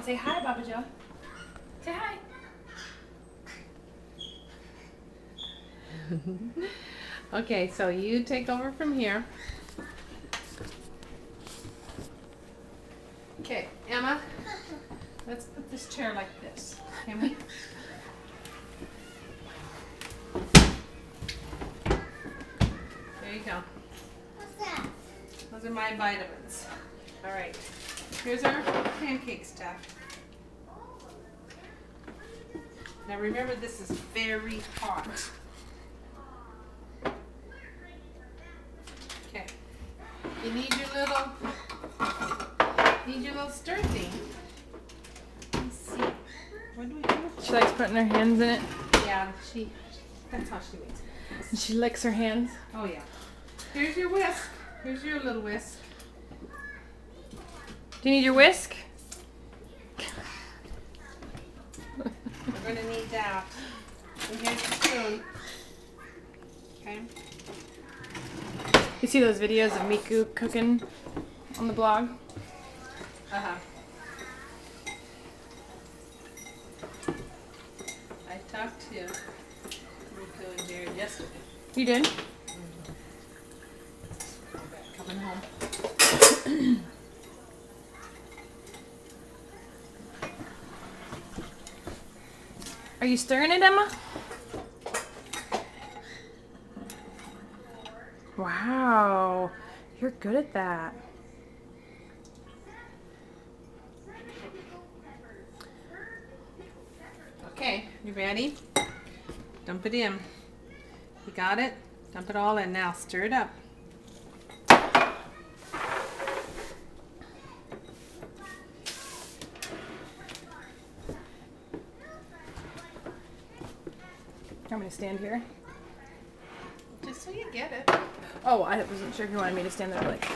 say hi, Baba Joe. Say hi. Okay, so you take over from here. Okay, Emma, let's put this chair like this. Can we? There you go. What's that? Those are my vitamins. All right, here's our pancake stuff. Now remember, this is very hot. Okay, you need your little stir thing. Let's see. What do we do? She likes putting her hands in it. Yeah, that's how she makes it. And she licks her hands. Oh yeah. Here's your whisk. Here's your little whisk. Do you need your whisk? We're gonna need that. And here's the spoon. Okay. You see those videos of Miku cooking on the blog? Uh-huh. I talked to Rico and Jared yesterday. You did? Coming home. Are you stirring it, Emma? Wow, you're good at that. Okay, you ready? Dump it in. You got it? Dump it all in now. Stir it up. I'm gonna stand here. Just so you get it. Oh, I wasn't sure if you wanted me to stand there like.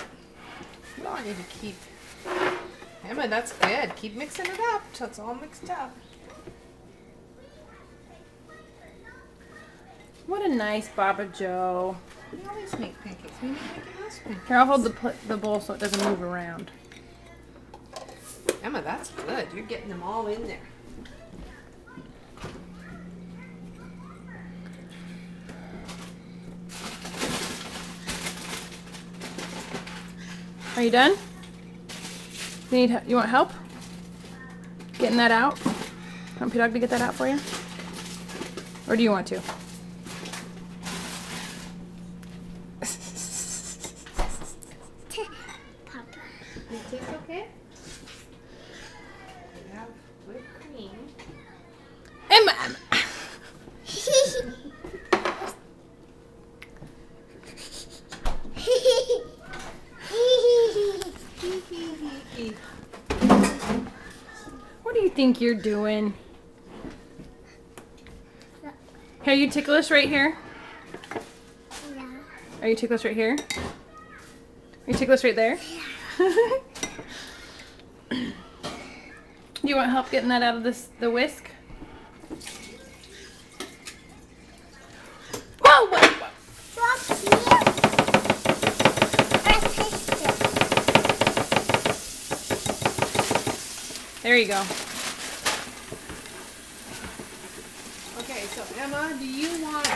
No, I need to keep. Emma, that's good. Keep mixing it up till it's all mixed up. What a nice Baba Joe. We always make pancakes. We make Mickey Mouse pancakes. Here, I'll hold the bowl so it doesn't move around. Emma, that's good. You're getting them all in there. Are you done? You want help? Getting that out? Want P-Dog to get that out for you? Or do you want to? Papa. Is this okay? We have whipped cream. Emma! What do you think you're doing? Are you ticklish right here? Yeah. Are you ticklish right here? Are you ticklish right there? You want help getting that out of the whisk? Whoa, whoa, whoa. Stop here. I taste it. There you go. Okay, so Emma, do you want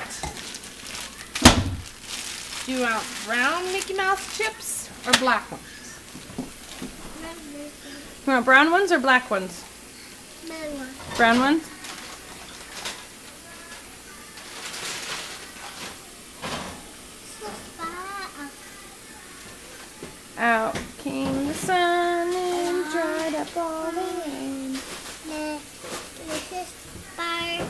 brown Mickey Mouse chips or black ones? You want brown ones or black ones? Mama. Brown ones? Out came the sun and dried up all the rain. This is fire.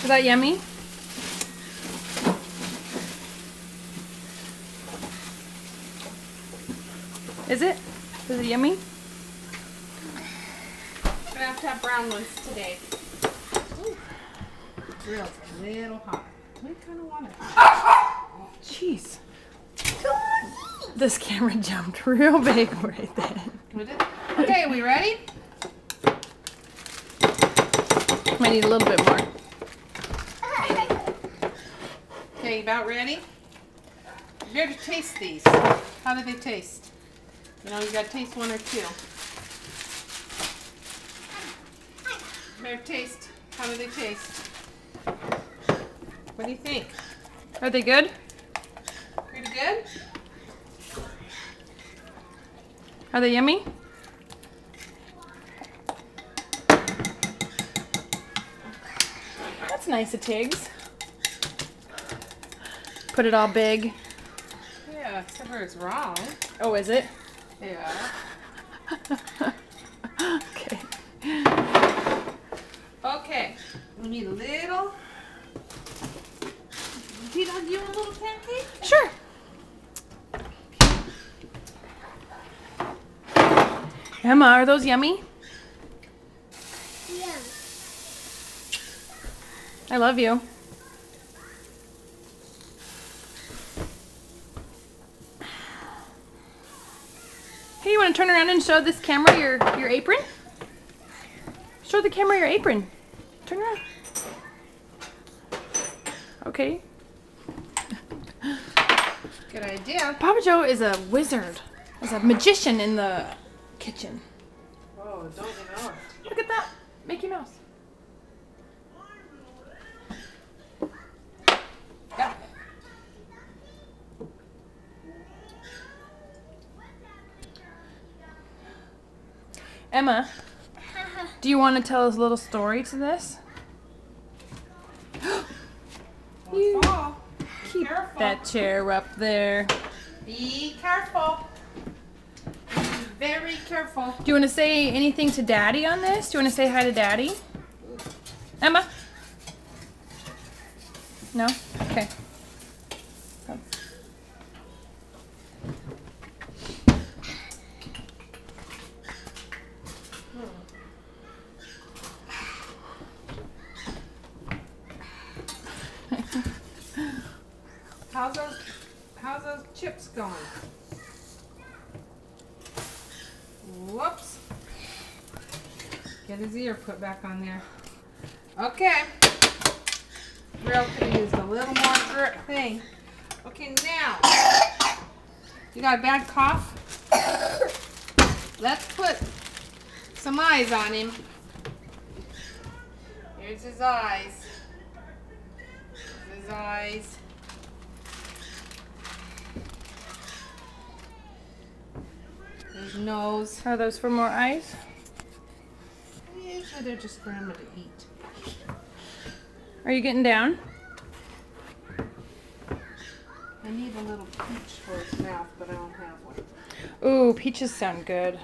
Is that yummy? Is it? Is it yummy? We're gonna have to have brown ones today. Ooh. Grill's a little hot. We kind of want it. Jeez. This camera jumped real big right then. Okay, we ready? Might need a little bit more. Okay, about ready? You better taste these. How do they taste? You know, you gotta taste one or two. Better taste. How do they taste? What do you think? Are they good? Pretty good? Are they yummy? That's nice of Tiggs. Put it all big. Yeah, except for it's wrong. Oh, is it? Yeah. Okay. Okay. We need a little. Do you want a little pancake? Sure. Emma, are those yummy? Yeah. I love you. Hey, you want to turn around and show this camera your apron? Show the camera your apron. Turn around. Okay. Good idea. Papa Joe is a wizard. Is a magician in the kitchen. Oh, don't ignore it. Look at that. Mickey Mouse. Yeah. Emma, do you want to tell us a little story to this? You Fall. keep Careful. that chair up there. Be careful. Be very careful. Do you want to say anything to Daddy on this? Do you want to say hi to Daddy? Emma? No? Okay. Come. How's those chips going? Whoops. Get his ear put back on there. Okay. Real could have used a little more grip thing. Okay, now. You got a bad cough? Let's put some eyes on him. Here's his eyes. Here's his eyes. His nose. Are those for more eyes? Usually they're just for him to eat. Are you getting down? I need a little peach for his mouth, but I don't have one. Ooh, peaches sound good.